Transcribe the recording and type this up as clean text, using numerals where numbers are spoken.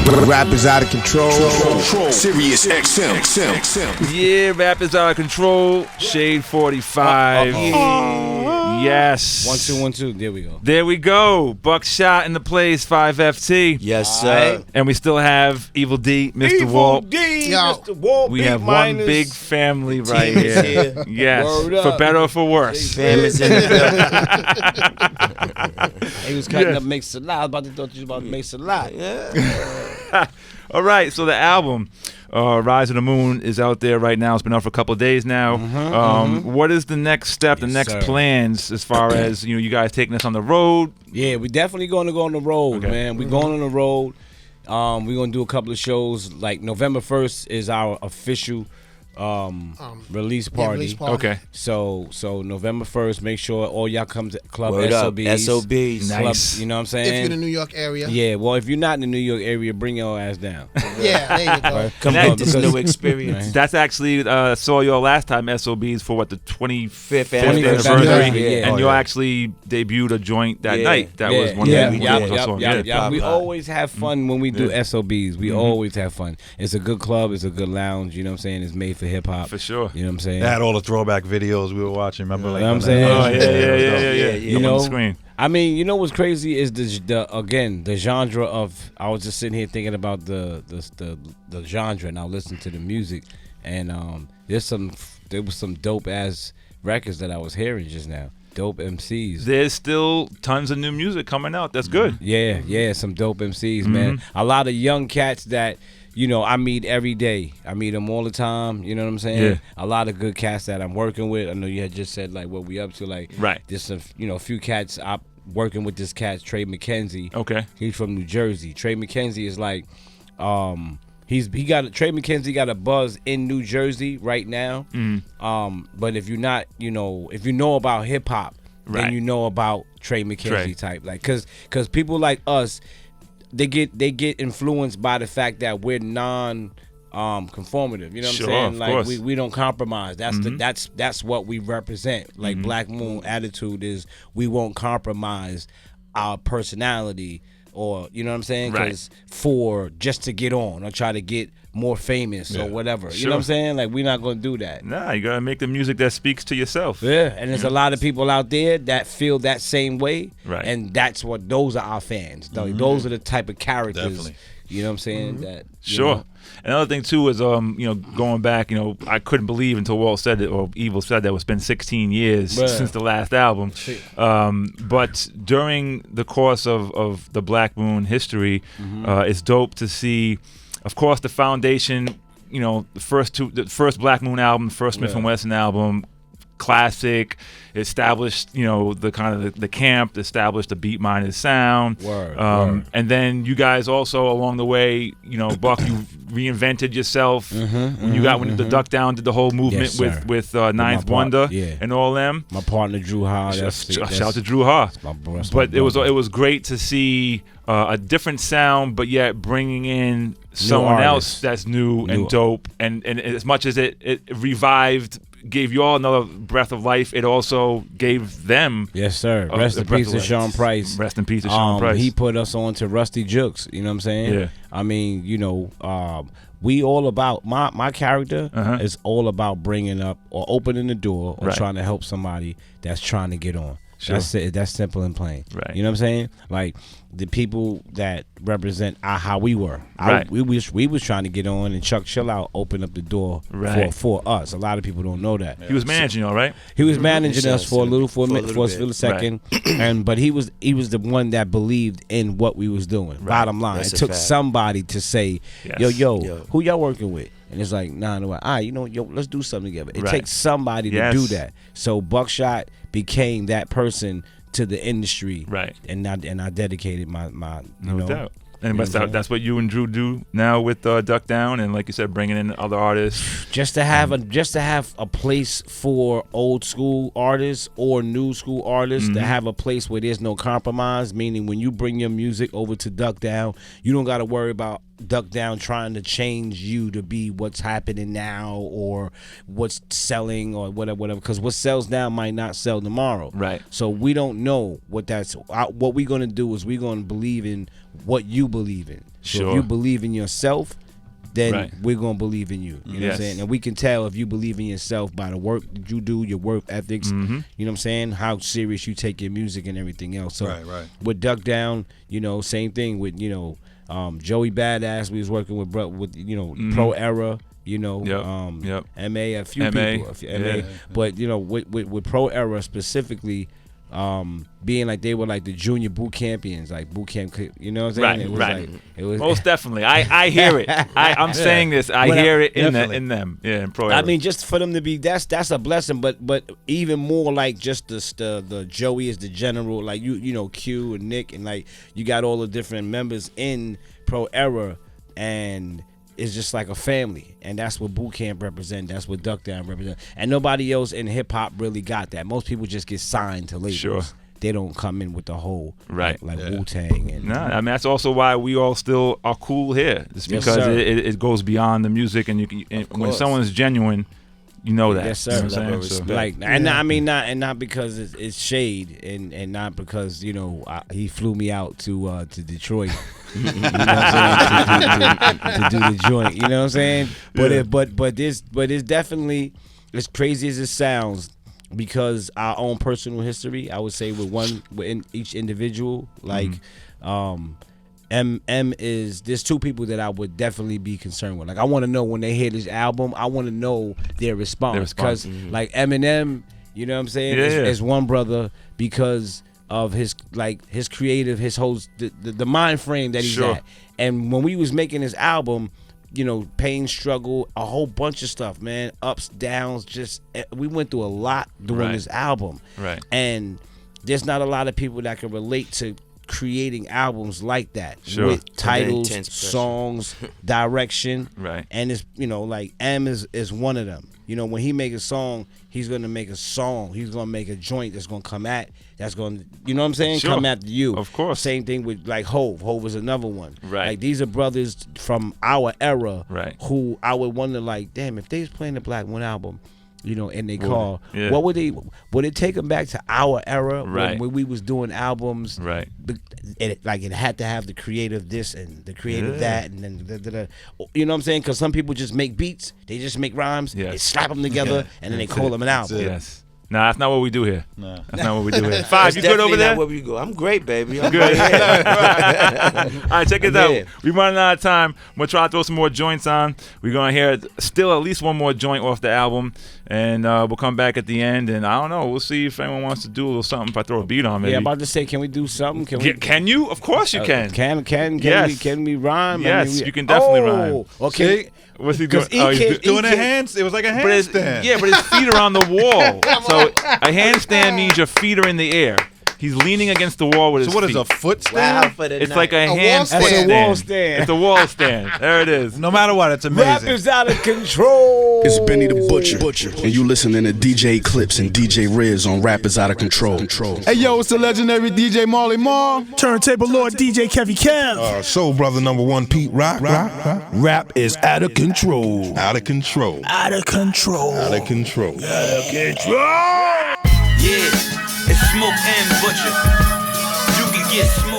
Rap is out of control. Sirius XM. Yeah, rap is out of control. Shade 45. Yes. 1 2 1 2. There we go. There we go. Buckshot in the place. 5FT. Yes, sir. And we still have Evil D, Mr. Evil Walt. D, Yo. Mr. Walt. We Big have one Miners. big family right Team is here. here. Yes, Word for up. better or for worse. Fam is in the He was cutting Yes. up Makes a Lot. I was about to thought you was about to Makes a Lot. Yeah. All right, so the album, Rise of the Moon, is out there right now. It's been out for a couple of days now. What is the next step, the Yes, next sir. plans as far as you guys taking us on the road? Yeah, we definitely going to go on the road, Okay. man. We're going on the road. We're going to do a couple of shows. Like November 1st is our official release party. Okay. So November 1st, make sure all y'all come to Club Word up. SOBs. SOBs. Club, Nice. you know what I'm If you're saying? in the New York area. Yeah, well, if you're not in the New York area, bring your ass down. Yeah, there you go. Right? Come And on, that- this new experience. That's actually saw your last time SOBs for what, the 25th Fifth anniversary, anniversary, yeah. and you actually debuted a joint that Yeah. night. That was one yeah, of the yeah, songs. yeah. We Pop always have fun when we do Yeah. SOBs. We always have fun. It's a good club. It's a good lounge. You know what I'm saying? It's made for hip hop. For sure. You know what I'm saying? They had all the throwback videos we were watching. Remember, like You know what I'm when saying? that- Oh yeah. Yeah. You Up know, on the screen. I mean, you know what's crazy is the genre of. I was just sitting here thinking about the genre, and I listened to the music, and there was some dope ass records that I was hearing just now. Dope MCs. There's still tons of new music coming out. That's good. Yeah, some dope MCs, man. A lot of young cats that, I meet every day. I meet them all the time. You know what I'm saying? Yeah. A lot of good cats that I'm working with. I know you had just said like what we up to. Like, Right. There's some, a few cats. I'm working with this cat, Trey McKenzie. Okay. He's from New Jersey. Trey McKenzie is like, Trey McKenzie got a buzz in New Jersey right now. But if you're not, if you know about hip hop, Right. then you know about Trey McKenzie Trey. type, like, cause people like us, they get influenced by the fact that we're conformative. You know what Sure, I'm of saying? Like course. we don't compromise. That's what we represent. Like Black Moon attitude is we won't compromise our personality, or you know what I'm saying? Right. Because for just to get on or try to get more famous or whatever. You Sure. know what I'm saying? Like we're not gonna do that. Nah, you gotta make the music that speaks to yourself. Yeah, and there's a lot of people out there that feel that same way, Right. and those are our fans. Those are the type of characters, Definitely. you know what I'm saying? That you Sure. know, Another thing too is going back, I couldn't believe until Walt said it, or Evil said that it's been 16 years Bruh. since the last album. But during the course of the Black Moon history, it's dope to see, of course, the foundation. The first Black Moon album, the first Smith and Wesson album. Classic, established, the kind of the camp, established the Beat Miners sound. Word. And then you guys also along the way, Buck, you reinvented yourself when the Duck Down did the whole movement Yes, sir. with Ninth part- Wonder yeah. and all them. my partner Drew Ha. Shout out to Drew Ha. But it was great to see a different sound, but yet bringing in someone else artists. that's new and dope. And as much as it revived, gave you all another breath of life, it also gave them. Yes, sir. Rest a in breath peace of to life. Sean Price. Rest in peace to Sean Price. He put us on to Rusty Jukes. You know what I'm saying? Yeah. I mean, we all about my character is all about bringing up or opening the door or Right. trying to help somebody that's trying to get on. Sure. That's it. That's simple and plain. Right. You know what I'm saying? Like the people that represent how we were. Right. We was trying to get on, and Chuck Chill Out opened up the door Right. for us. A lot of people don't know that. He was managing, all right? He was managing us for a little bit. second, but he was the one that believed in what we was doing. Bottom line, That's it a took fact. somebody to say, Yes. yo, Yo. who y'all working with? And it's like, nah, no, let's do something together. It Right. takes somebody Yes. to do that. So Buckshot became that person to the industry, Right. And I dedicated my No doubt. And You know what I'm that's what you and Drew do now with Duck Down, and like you said, bringing in other artists. just to have a place for old school artists or new school artists to have a place where there's no compromise, meaning when you bring your music over to Duck Down, you don't got to worry about Duck Down trying to change you to be what's happening now or what's selling or whatever. Because what sells now might not sell tomorrow. Right. So we don't know what that's. What we're gonna do is we're gonna believe in what you believe in. So Sure. if you believe in yourself, then Right. we're gonna believe in you. You know what I'm saying? And we can tell if you believe in yourself by the work that you do, your work ethics. Mm-hmm. You know what I'm saying? How serious you take your music and everything else. So Right, right. with Duck Down, you know, same thing with, you know, Joey Badass. We was working with you know, Pro Era. You know, Yep. MA, a few MA, people, MA. yeah. But you know, with Pro Era specifically, being like they were like the junior boot champions, like boot camp. You know what I'm saying? Right, It was right. Like, it was Most definitely. I hear it. I'm saying this. I But hear it definitely. in them. Yeah, in Pro I Era. mean, just for them to be that's a blessing, but even more like just the Joey is the general, like you know Q and Nick, and like you got all the different members in Pro Era, and it's just like a family, and that's what boot camp represent. That's what Duck Down represent, and nobody else in hip hop really got that. Most people just get signed to labels. Sure. They don't come in with the whole Right. like Wu-Tang and No, I mean that's also why we all still are cool here. It's Yes, because sir. it goes beyond the music, and when course. someone's genuine, you know that. Yes, sir. You know what I'm Level of saying? So- respect. Like, and I mean, not because it's shade, and not because you know he flew me out to Detroit, you know what I'm saying, to do the joint. You know what I'm saying? But Yeah. but it's definitely, as crazy as it sounds, because our own personal history, I would say within each individual, like. M is there's two people that I would definitely be concerned with. Like I want to know when they hear this album, I want to know their response because like Eminem, you know what I'm saying, Yeah, is one brother because of his creative, his whole the mind frame that he's Sure. at. And when we was making this album, you know, pain, struggle, a whole bunch of stuff, man, ups, downs, just we went through a lot doing Right. this album. Right. And there's not a lot of people that can relate to creating albums like that Sure. with titles, intense pressure. songs, direction, Right. and it's, you know, like M is one of them. You know, when he make a song, he's gonna make a song. He's gonna make a joint that's gonna that's gonna, you know what I'm saying, Sure. come after you. Of course. Same thing with like Hove. Hove is another one. Right. Like these are brothers from our era. Right. Who I would wonder, like, damn, if they was playing the Black One album, you know, in their car, yeah. what would it take them back to our era Right. when we was doing albums? Right. It had to have the creative this and the creative Yeah. that, and then you know what I'm saying? Because some people just make beats, they just make rhymes, Yes. they slap them together, and then they call them an album. Yes. Nah, that's not what we do here. No. That's not what we do here. Five, That's you good over definitely there? not where we go. I'm great, baby. I'm Good. right here. All right, check it I'm out. here. We running out of time. I'm gonna try to throw some more joints on. We're gonna hear still at least one more joint off the album, and we'll come back at the end. And I don't know. We'll see if anyone wants to do a little something. If I throw a beat on, maybe. Yeah, I'm about to say, can we do something? Can you? Of course you can. Yes. Can we rhyme? Yes, you can definitely rhyme. Okay. See? What's he doing? 'Cause he Oh, he's can't- Doing a can't- hand. It was like a but his, handstand. yeah, but his feet are on the wall. So a handstand means your feet are in the air. He's leaning against the wall with his So what feet. is a foot Wow stand? for the It's night. like a wall hand stand. foot That's a wall stand. It's a wall stand. There it is. No matter what, it's amazing. Rap is out of control. It's Benny the Butcher, and you listening to DJ Clips and DJ Riz on Rap is Out of Control. Hey, yo, it's the legendary DJ Marley Marl. Turntable Lord DJ Kevy Kev. Soul Brother #1 Pete Rock. Rap is out of control. Out of control. Out of control. Out of control. Yeah, it's Smoke and Butcher. You can get smoked.